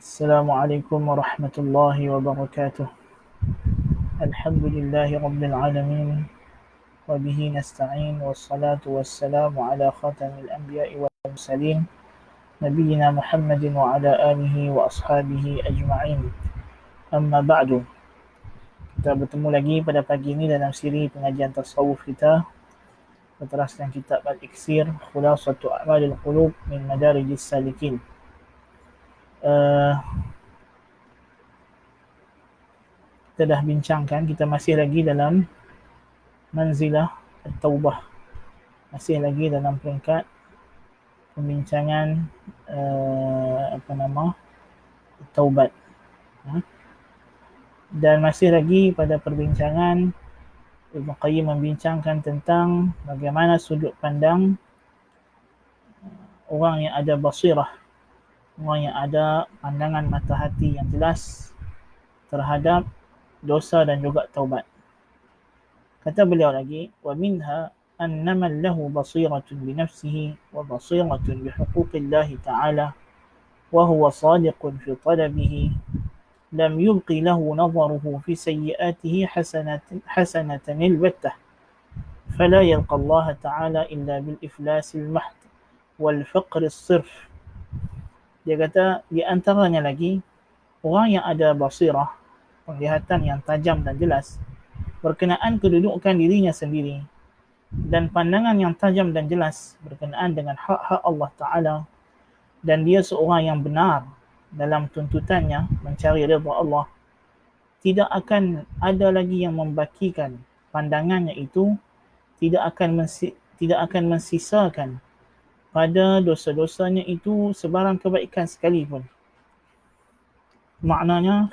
السلام عليكم ورحمة الله وبركاته. الحمد لله رب العالمين، وبه نستعين، والصلاة والسلام على خاتم الأنبياء والمرسلين نبينا محمد وعلى آله وأصحابه أجمعين. أما بعد, kita bertemu lagi pada pagi ini dalam siri pengajian tasawuf kita berteraskan kitab Al-Iksir Khulasatu A'malil Qulub min Madarijis Salikin. Kita dah bincangkan, kita masih lagi dalam manzilah at-taubah, masih lagi dalam peringkat pembincangan taubat, dan masih lagi pada perbincangan Ibn Qayyim membincangkan tentang bagaimana sudut pandang orang yang ada basirah, orang yang ada pandangan mata hati yang jelas terhadap dosa dan juga taubat. Kata beliau lagi, wa minha annama lahu basiratun bi nafsihi wa basiratun bi huquqillahi ta'ala wa huwa sadiqun fi talabihi lam yubqi lahu nadharuhu fi sayyi'atihi hasanatan albattah fala yalqa Allah ta'ala illa bil iflasil mahd wal faqr as-sirf. Dia kata di antaranya lagi orang yang ada basirah, penglihatan yang tajam dan jelas berkenaan kedudukan dirinya sendiri, dan pandangan yang tajam dan jelas berkenaan dengan hak-hak Allah Ta'ala, dan dia seorang yang benar dalam tuntutannya mencari redha Allah, tidak akan ada lagi yang membakikan pandangannya itu, tidak akan mensisakan pada dosa-dosanya itu sebarang kebaikan sekalipun. Maknanya,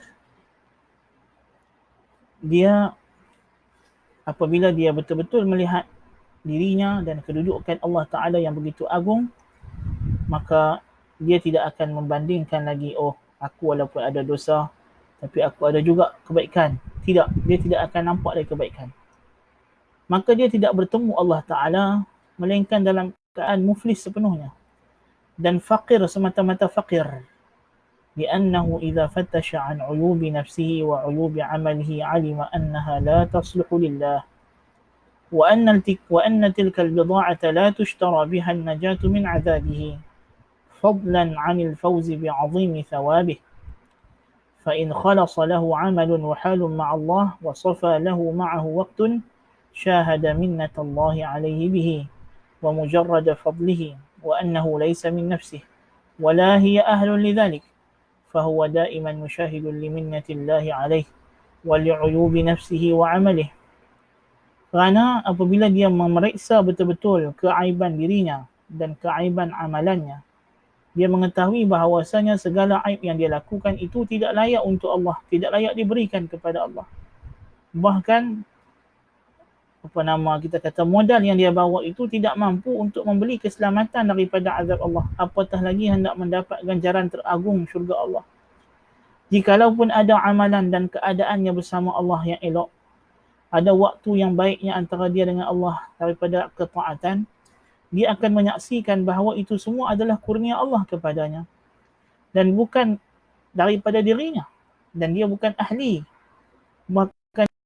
dia apabila dia betul-betul melihat dirinya dan kedudukan Allah Ta'ala yang begitu agung, maka dia tidak akan membandingkan lagi, oh aku walaupun ada dosa tapi aku ada juga kebaikan. Tidak, dia tidak akan nampak lagi kebaikan. Maka dia tidak bertemu Allah Ta'ala melainkan dalam keadaan muflis sepenuhnya dan faqir semata-mata faqir. لأنه إذا فتش عن عيوب نفسه وعيوب عمله علم أنها لا تصلح لله وأن تلك البضاعة لا تشترى بها النجاة من عذابه فضلا عن الفوز بعظيم ثوابه. فإن خلص له عمل وحال مع الله وصفى له معه وقت شاهد منة الله عليه به ومجرد فضله وأنه ليس من نفسه ولا هي أهل لذلك، فهو دائما مشاهد لمنة الله عليه ولعيوب نفسه وعمله. Kerana apabila dia memeriksa betul-betul keaiban dirinya dan keaiban amalannya, dia mengetahui bahawasanya segala aib yang dia lakukan itu tidak layak untuk Allah, tidak layak diberikan kepada Allah. Bahkan kita kata modal yang dia bawa itu tidak mampu untuk membeli keselamatan daripada azab Allah, apatah lagi hendak mendapat ganjaran teragung syurga Allah. Jikalaupun ada amalan dan keadaannya bersama Allah yang elok, ada waktu yang baiknya antara dia dengan Allah daripada ketaatan, dia akan menyaksikan bahawa itu semua adalah kurnia Allah kepadanya dan bukan daripada dirinya, dan dia bukan ahli. Maka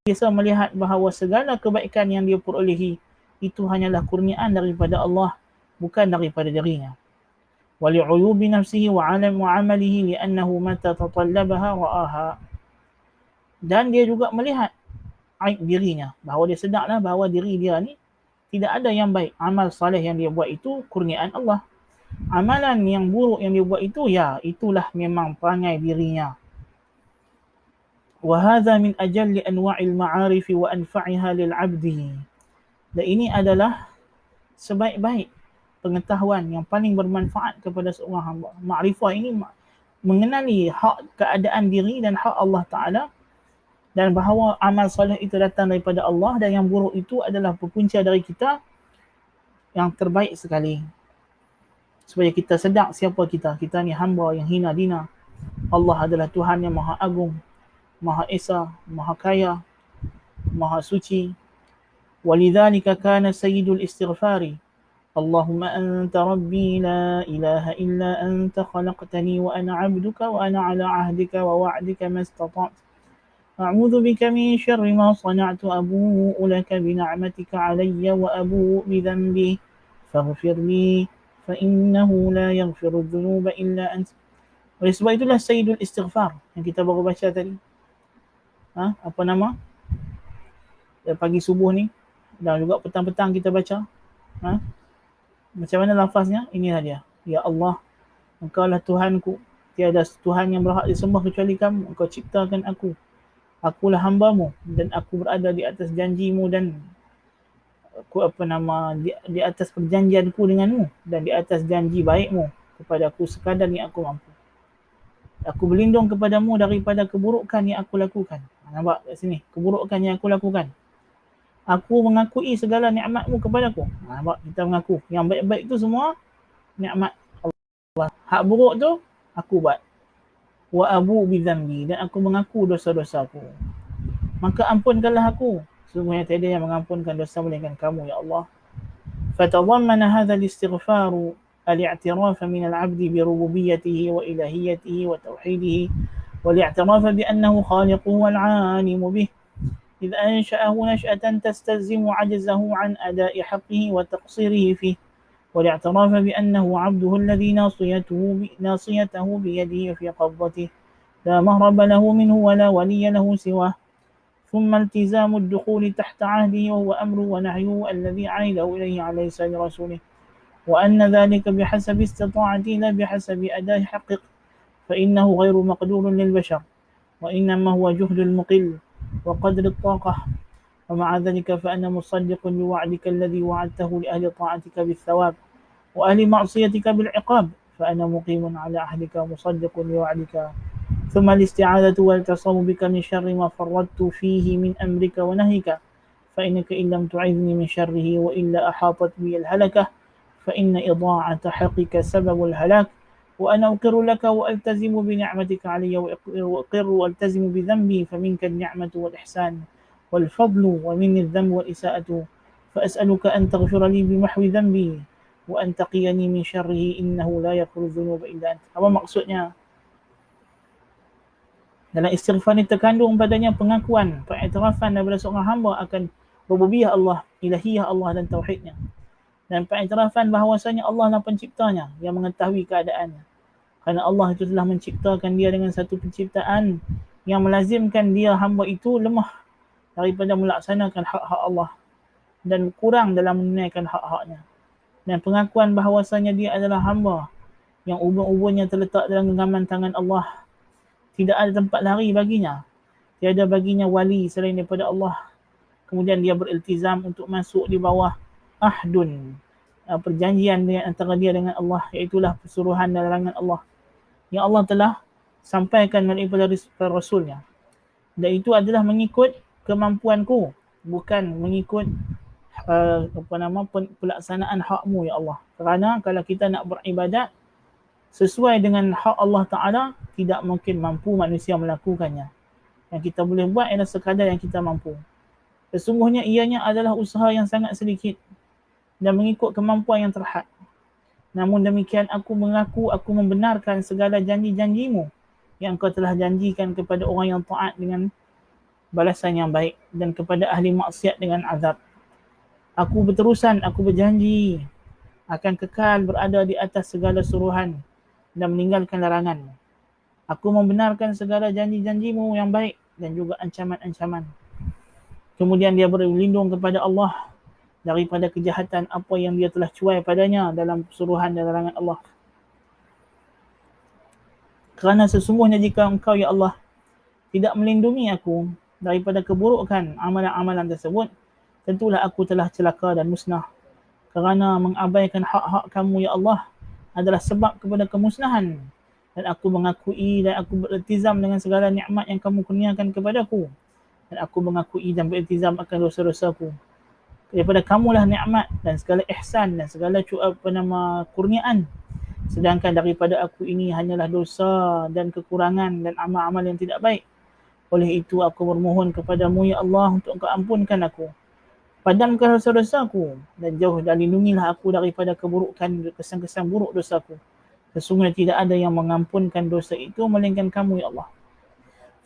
biasa melihat bahawa segala kebaikan yang dia perolehi itu hanyalah kurniaan daripada Allah, bukan daripada dirinya. وَلِعُيُوبِ نَفْسِهِ وَعَمَلِهِ لِأَنَّهُ مَتَى تَطَلَّبَهَا رَآهَا. Dan dia juga melihat aib dirinya, bahawa dia sedarlah bahawa diri dia ni tidak ada yang baik. Amal saleh yang dia buat itu kurniaan Allah. Amalan yang buruk yang dia buat itu, ya itulah memang perangai dirinya. وَهَذَا مِنْ أَجَلِّ أَنْوَاعِ الْمَعَارِفِ وَأَنْفَعِهَا لِلْعَبْدِ. Dan ini adalah sebaik-baik pengetahuan yang paling bermanfaat kepada seorang hamba. Ma'rifah ini mengenali hak keadaan diri dan hak Allah Ta'ala, dan bahawa amal soleh itu datang daripada Allah dan yang buruk itu adalah berpunca dari kita yang terbaik sekali. Supaya kita sedar siapa kita. Kita ni hamba yang hina dina. Allah adalah Tuhan yang maha agung, maha esa, maha kaya, maha suci. وَلِذَلِكَ كَانَ سَيِّدُ الْإِسْتِغْفَارِ اللهم أنت ربي لا إله إلا أنت خلقتني وأنا عبدك وأنا على عهدك ووعدك ما استطعت أعوذ بك من شر ما صنعت أبوء لك بنعمتك علي وأبوء بذنبي فاغفر لي فإنه لا يغفر الذنوب إلا أنت. Oleh sebab itulah Sayyidul Istighfar yang kita baru baca tadi. Apa nama? Pagi subuh ni dan juga petang-petang kita baca. Macam mana lafaznya? Inilah dia. Ya Allah, Engkau lah Tuhanku. Tiada Tuhan yang berhak disembah kecuali Kamu. Engkau ciptakan aku. Akulah hamba-Mu dan aku berada di atas janji-Mu dan aku di atas perjanjianku denganmu dan di atas janji baikmu kepada aku sekadar yang aku mampu. Aku berlindung kepadamu daripada keburukan yang aku lakukan. Nampak kat sini, keburukan yang aku lakukan. Aku mengakui segala nikmat-Mu kepadaku. Nampak, kita mengaku. Yang baik-baik tu semua nikmat Allah. Hak buruk tu aku buat. Wa abu bidzambi, dan aku mengaku dosa-dosaku. Maka ampunkanlah aku. Sesungguhnya tiada yang mengampunkan dosa melainkan Kamu ya Allah. فتضمن هذا الاستغفار الاعتراف من العبد بربوبيته وإلهيته وتوحيده والاعتراف بأنه خالقه والعالم به إذ أنشأه نشأة تستلزم عجزه عن أداء حقه وتقصيره فيه والاعتراف بأنه عبده الذي ناصيته بيده في قبضته لا مهرب له منه ولا ولي له سواه ثم التزام الدخول تحت عهده وهو أمره ونهيه الذي عهده إليه عليه لسان رسوله وأن ذلك بحسب استطاعته لا بحسب أداء حقه فإنه غير مقدور للبشر وإنما هو جهد المقل وقدر الطاقة ومع ذلك فأنا مصدق بوعدك الذي وعدته لأهل طاعتك بالثواب وأهل معصيتك بالعقاب فأنا مقيم على عهدك مصدق بوعدك ثم الاستعاذة والتصوم بك من شر ما فرطت فيه من أمرك ونهيك فإنك إن لم تعذني من شره وإلا أحاطت بي الهلكة فإن إضاعة حقك سبب الهلاك وأنا أقر لك وألتزم بنعمتك علي وأقر وألتزم بذنبي فمنك النعمة والإحسان والفضل ومني الذنب والإساءة فأسألك أن تغفر لي بمحو ذنبي وأن تقيني من شره إنه لا يغفر الذنوب إلا أنت. Apa maksudnya? Dalam istighfar ini terkandung padanya pengakuan, pengiktirafan daripada seorang hamba akan rububiyah Allah, ilahiyah Allah dan tauhidnya. Dan pengiktirafan bahawasanya Allah lah penciptanya yang mengetahui keadaannya. Kerana Allah itu telah menciptakan dia dengan satu penciptaan yang melazimkan dia hamba itu lemah daripada melaksanakan hak-hak Allah dan kurang dalam menunaikan hak-haknya. Dan pengakuan bahawasanya dia adalah hamba yang ubun-ubunnya terletak dalam genggaman tangan Allah. Tidak ada tempat lari baginya. Tiada baginya wali selain daripada Allah. Kemudian dia beriltizam untuk masuk di bawah ahdun, perjanjian dengan antara dia dengan Allah, iaitulah pesuruhan dan larangan Allah yang Allah telah sampaikan melalui para rasulnya. Dan itu adalah mengikut kemampuanku, bukan mengikut pelaksanaan hakmu ya Allah. Kerana kalau kita nak beribadat sesuai dengan hak Allah Ta'ala, tidak mungkin mampu manusia melakukannya. Yang kita boleh buat ialah sekadar yang kita mampu. Sesungguhnya ianya adalah usaha yang sangat sedikit dan mengikut kemampuan yang terhad. Namun demikian aku mengaku aku membenarkan segala janji-janjimu yang Engkau telah janjikan kepada orang yang taat dengan balasan yang baik dan kepada ahli maksiat dengan azab. Aku berjanji akan kekal berada di atas segala suruhan dan meninggalkan larangan. Aku membenarkan segala janji-janjimu yang baik dan juga ancaman-ancaman. Kemudian dia berlindung kepada Allah daripada kejahatan apa yang dia telah cuai padanya dalam suruhan dan larangan Allah. Kerana sesungguhnya jika Engkau ya Allah tidak melindungi aku daripada keburukan amalan-amalan tersebut, tentulah aku telah celaka dan musnah. Kerana mengabaikan hak-hak Kamu ya Allah adalah sebab kepada kemusnahan. Dan aku mengakui dan aku beriltizam dengan segala nikmat yang Kamu kurniakan kepadaku. Dan aku mengakui dan beriltizam akan dosa-dosaku. Daripada Kamulah nikmat dan segala ihsan dan segala kurniaan. Sedangkan daripada aku ini hanyalah dosa dan kekurangan dan amal-amal yang tidak baik. Oleh itu aku bermohon kepadamu ya Allah untuk Engkau ampunkan aku. Padamkan dosa-dosaku dan lindungilah aku daripada keburukan, kesan-kesan buruk dosaku. Sesungguhnya tidak ada yang mengampunkan dosa itu melainkan kamu ya Allah.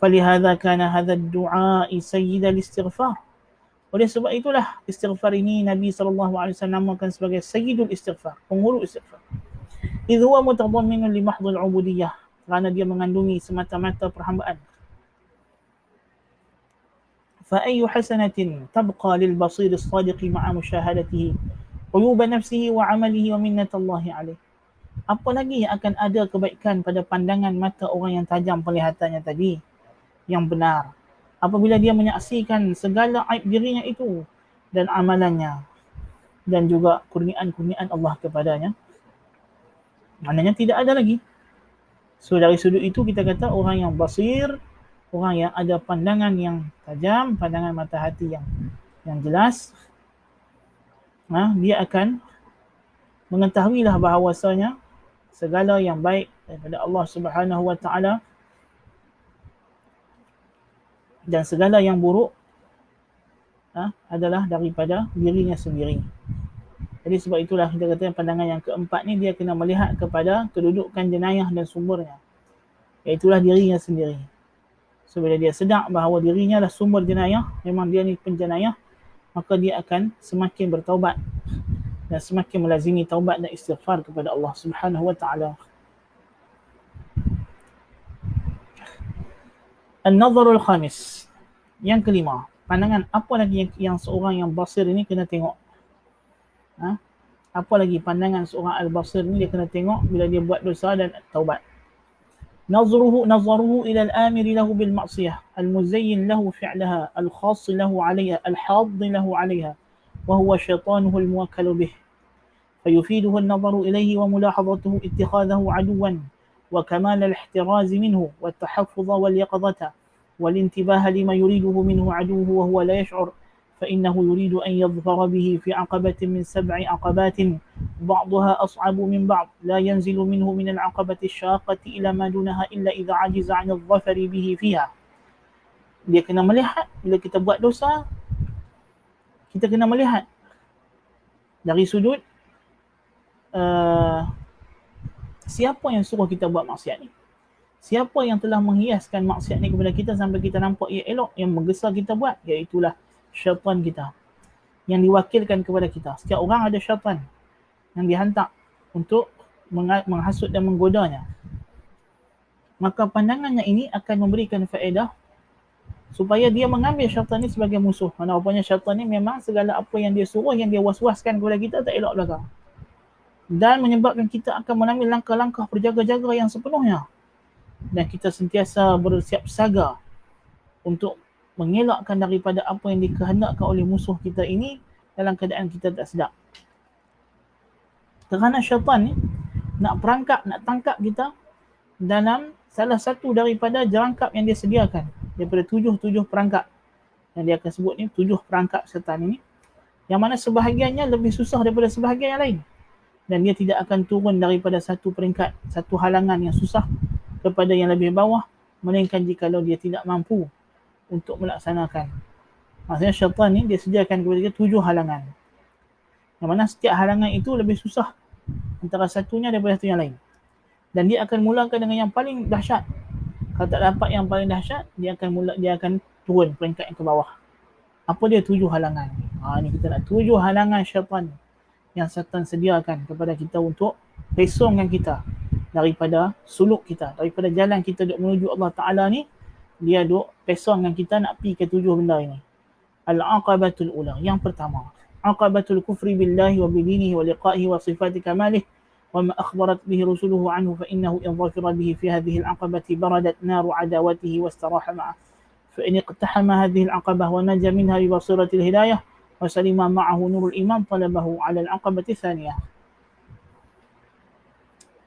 Falihadza kana hadha ad-du'a sayyidal istighfar. Oleh sebab itulah istighfar ini Nabi SAW namakan sebagai sayyidul istighfar, penghulu istighfar. Idh huwa mutadamminun li mahdhil ubudiyah, kerana dia mengandungi semata-mata perhambaan. Fa ayyu hasanatin tabqa lil basir as-sadiq ma'a musyahadatihi uyub nafsihi wa 'amalihi wa minnatallahi alayh. Apa lagi yang akan ada kebaikan pada pandangan mata orang yang tajam penglihatannya tadi, yang benar, apabila dia menyaksikan segala aib dirinya itu dan amalannya dan juga kurniaan-kurniaan Allah kepadanya. Maknanya tidak ada lagi. So dari sudut itu kita kata orang yang basir, orang yang ada pandangan yang tajam, pandangan mata hati yang jelas, dia akan mengetahuilah bahawasanya segala yang baik daripada Allah Subhanahu wa taala dan segala yang buruk adalah daripada dirinya sendiri. Jadi sebab itulah kita kata pandangan yang keempat ni dia kena melihat kepada kedudukan jenayah dan sumbernya, iaitulah dirinya sendiri. So bila dia sedar bahawa dirinya adalah sumber jenayah, memang dia ni penjenayah, maka dia akan semakin bertaubat dan semakin melazimi taubat dan istighfar kepada Allah Subhanahu wa taala. An-nadharul khamis, yang kelima, pandangan apa lagi yang seorang yang basir ini kena tengok. Apa lagi pandangan seorang al-basir ni dia kena tengok bila dia buat dosa dan taubat. نظره إلى الآمر له بالمعصية المزين له فعلها الخاص له عليها الحاض له عليها وهو شيطانه الموكل به فيفيده النظر إليه وملاحظته اتخاذه عدوا وكمال الاحتراز منه والتحفظ واليقظة والانتباه لما يريده منه عدوه وهو لا يشعر فإنه يريد أن يظفر به في عقبة من 7 عقبات بعضها أصعب من بعض لا ينزل منه من العقبة الشاقة إلى ما دونها إلا إذا عجز عن الظفر به فيها. Dia kena melihat bila kita buat dosa, kita kena melihat dari sudut siapa yang suruh kita buat maksiat ni, siapa yang telah menghiaskan maksiat ni kepada kita sampai kita nampak ia elok, yang menggesa kita buat, iaitulah syaitan kita yang diwakilkan kepada kita. Setiap orang ada syaitan yang dihantar untuk menghasut dan menggodanya. Maka pandangannya ini akan memberikan faedah supaya dia mengambil syaitan ni sebagai musuh. Mana rupanya syaitan ni memang segala apa yang dia suruh, yang dia was-waskan kepada kita tak elok belakang. Dan menyebabkan kita akan mengambil langkah-langkah berjaga-jaga yang sepenuhnya. Dan kita sentiasa bersiap saga untuk mengelakkan daripada apa yang dikehendakkan oleh musuh kita ini dalam keadaan kita tak sedar. Kerana syaitan ni nak perangkap, nak tangkap kita dalam salah satu daripada jerangkap yang dia sediakan. Daripada 7 perangkap yang dia akan sebut ni, 7 perangkap syaitan ini, yang mana sebahagiannya lebih susah daripada sebahagian yang lain. Dan dia tidak akan turun daripada satu peringkat, satu halangan yang susah kepada yang lebih bawah, melainkan jikalau dia tidak mampu untuk melaksanakan. Maksudnya syaitan ni dia sediakan kepada kita 7 halangan. Yang mana setiap halangan itu lebih susah antara satunya daripada satu yang lain. Dan dia akan mulakan dengan yang paling dahsyat. Kalau tak dapat yang paling dahsyat, dia akan turun peringkat yang ke bawah. Apa dia 7 halangan? Ni kita nak 7 halangan syaitan yang syaitan sediakan kepada kita untuk pesongkan kita daripada suluk kita, daripada jalan kita duk menuju Allah Ta'ala ni. Dia duk pesongkan kita nak pergi ke 7 benda ini. Al-aqabatul ula, yang pertama, aqabatul kufri billahi wa bidinihi wa liqa'ihi wa sifati kamalih wa ma akhbarat bihi rusuluhu anhu fa innahu in dhafira bihi fi hadhihi al-aqabati baradat naru adawatihi wa istaraha ma'ah fa in iqtahama hadhihi al-aqabah wa naja minha bi basiratil hidayah wa salima ma'ahu nurul iman talabahu ala al-aqabati thaniyah.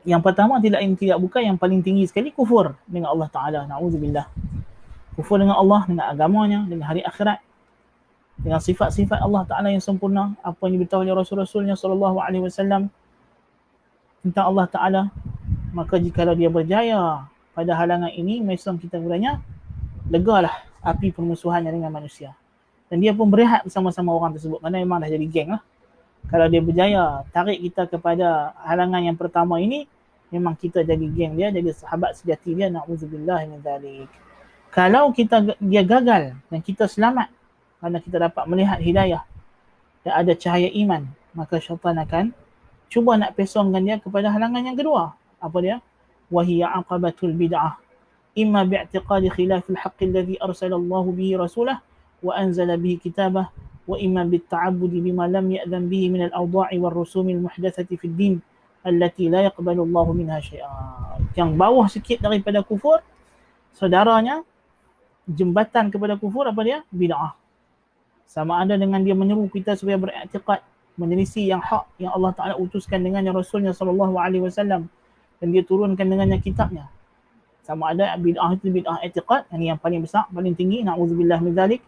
Yang pertama tidak bukan yang paling tinggi sekali, kufur dengan Allah Ta'ala, na'udzubillah. Kufur dengan Allah, dengan agamanya, dengan hari akhirat, dengan sifat-sifat Allah Ta'ala yang sempurna, apa yang diberitahu oleh Rasul-Rasulnya SAW tentang Allah Ta'ala. Maka jikalau dia berjaya pada halangan ini, Islam kita bertanya, legalah api permusuhannya dengan manusia. Dan dia pun berehat bersama-sama orang tersebut kerana memang dah jadi geng lah. Kalau dia berjaya tarik kita kepada halangan yang pertama ini, memang kita jadi geng dia, jadi sahabat sejati dia. Na'udzubillah min dzalik. Kalau dia gagal dan kita selamat kerana kita dapat melihat hidayah dan ada cahaya iman, maka syaitan akan cuba nak pesongkan dia kepada halangan yang kedua. Apa dia? Wahiya aqabatul bid'ah. Imma bi'tiqadi khilafil haqqi alladhi arsalallahu bihi rasulah wa anzala bihi kitabah wa imma bitta'abbudi bima lam ya'dhan bihi min al-awda'i wal rusumi al-muhdathati fid din allati la yaqbalu Allahu minha syai'an. Yang bawah sikit daripada kufur, saudaranya jembatan kepada kufur, apa dia? Bid'ah. Sama ada dengan dia menyeru kita supaya beriktikad menyelisih yang hak yang Allah Ta'ala utuskan dengannya Rasulnya SAW dan dia turunkan dengannya kitabnya. Sama ada bid'ah itu bid'ah i'tiqad, yang paling besar, paling tinggi, na'udzubillah min dzalik.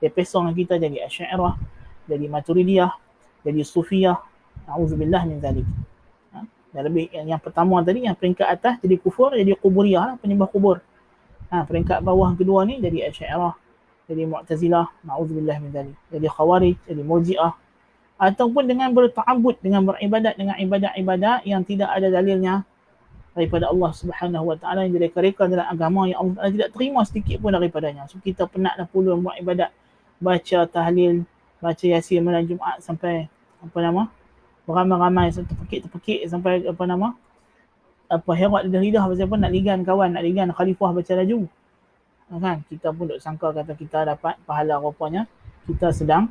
Dia pesong kita jadi Asy'ariyah, jadi Maturidiyah, jadi Sufiyah, na'udzubillah min dzalik. Dan lebih yang pertama tadi, yang peringkat atas jadi kufur, jadi Quburiyah, penyembah kubur. Peringkat bawah kedua ni jadi Asy'ariyah, jadi Mu'tazilah, na'udzubillah min dzalik. Jadi Khawarij, jadi Murji'ah. Ataupun dengan berta'abbud, dengan beribadat dengan ibadat-ibadat yang tidak ada dalilnya daripada Allah Subhanahu Wa Taala, yang direka-reka dalam agama yang Allah Taala tidak terima sedikit pun daripadanya. So kita penat dah pula buat ibadat, baca tahlil, baca yasin malam Jumaat sampai beramai-ramai, terpekik sampai herat lidah pasal apa, nak ligan kawan, nak ligan khalifah baca laju. Kan kita pun duk sangka kata kita dapat pahala, rupanya kita sedang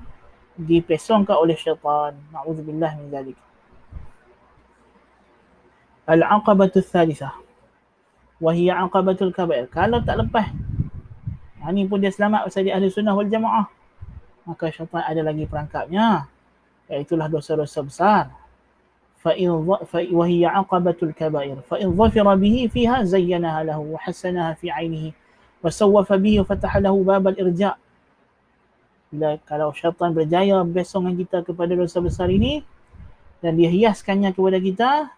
dipesongkan oleh syaitan. Na'udzubillah min dzalik. Al-aqabatul thalithah wa hiya aqabatul kabair. Kalau tak lepas, ini pun dia selamat pasal dia ahli sunnah wal jamaah, maka syaitan ada lagi perangkapnya, iaitulah dosa-dosa besar. وهي عقبة الكبائر فإن ظفر به فيها زينها له وحسنها في عينه وسوف به وفتح له باب الإرجاء. Kalau syaitan berjaya besongkan kita kepada dosa besar ini dan dia hiaskannya kepada kita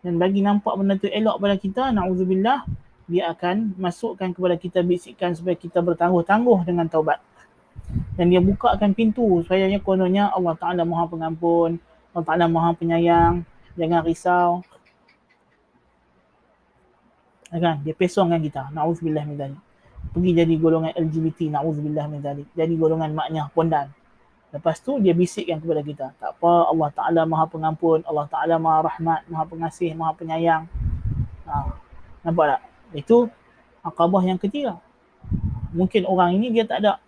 dan bagi nampak benda tu elok pada kita, na'udzubillah, dia akan masukkan kepada kita bisikan supaya kita bertangguh-tangguh dengan taubat. Dan dia bukakan pintu supaya kononnya Allah Ta'ala Maha Pengampun, Allah Ta'ala Maha Penyayang, jangan risau. Kan? Dia pesongkan kita, na'udzubillah min dzalik. Pergi jadi golongan LGBT, na'udzubillah min dzalik. Jadi golongan maknya pondan. Lepas tu dia bisikkan kepada kita, tak apa, Allah Ta'ala Maha Pengampun, Allah Ta'ala Maha Rahmat, Maha Pengasih, Maha Penyayang. Nampak tak? Itu aqabah yang ketiga. Mungkin orang ini dia tak ada.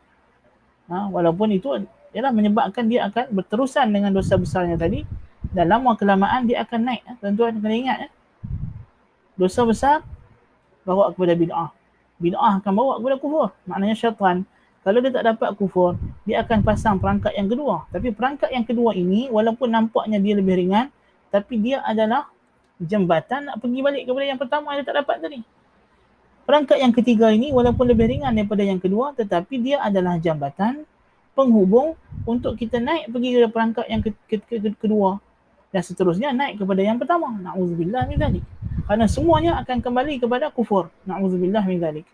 Walaupun itu ialah menyebabkan dia akan berterusan dengan dosa besarnya tadi, dan lama kelamaan dia akan naik. Tuan-tuan kena ingat, dosa besar bawa kepada bid'ah. Bid'ah akan bawa kepada kufur. Maknanya syaitan, kalau dia tak dapat kufur, dia akan pasang perangkat yang kedua. Tapi perangkat yang kedua ini, walaupun nampaknya dia lebih ringan, tapi dia adalah jembatan nak pergi balik kepada yang pertama yang dia tak dapat tadi. Perangkat yang ketiga ini, walaupun lebih ringan daripada yang kedua, tetapi dia adalah jambatan penghubung untuk kita naik pergi ke perangkat yang kedua. Dan seterusnya naik kepada yang pertama. Na'udzubillah min dzalik. Kerana semuanya akan kembali kepada kufur. Na'udzubillah min dzalik.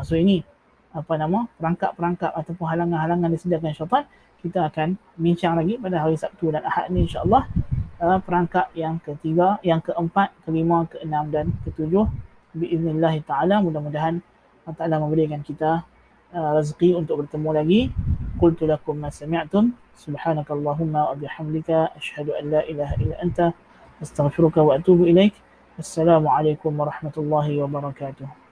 So ini perangkap-perangkap ataupun halangan-halangan disediakan syaitan. Kita akan bincang lagi pada hari Sabtu dan Ahad ni, insya-Allah. Perangkap yang ketiga, yang keempat, kelima, keenam dan ketujuh. Biiznillah ta'ala, mudah-mudahan Allah Ta'ala memberikan kita rezeki untuk bertemu lagi. Qultu lakum ma sami'tum, subhanakallahumma wa bihamdika, asyhadu an la ilaha illa anta, astaghfiruka wa atubu ilaik. Assalamualaikum warahmatullahi wabarakatuh.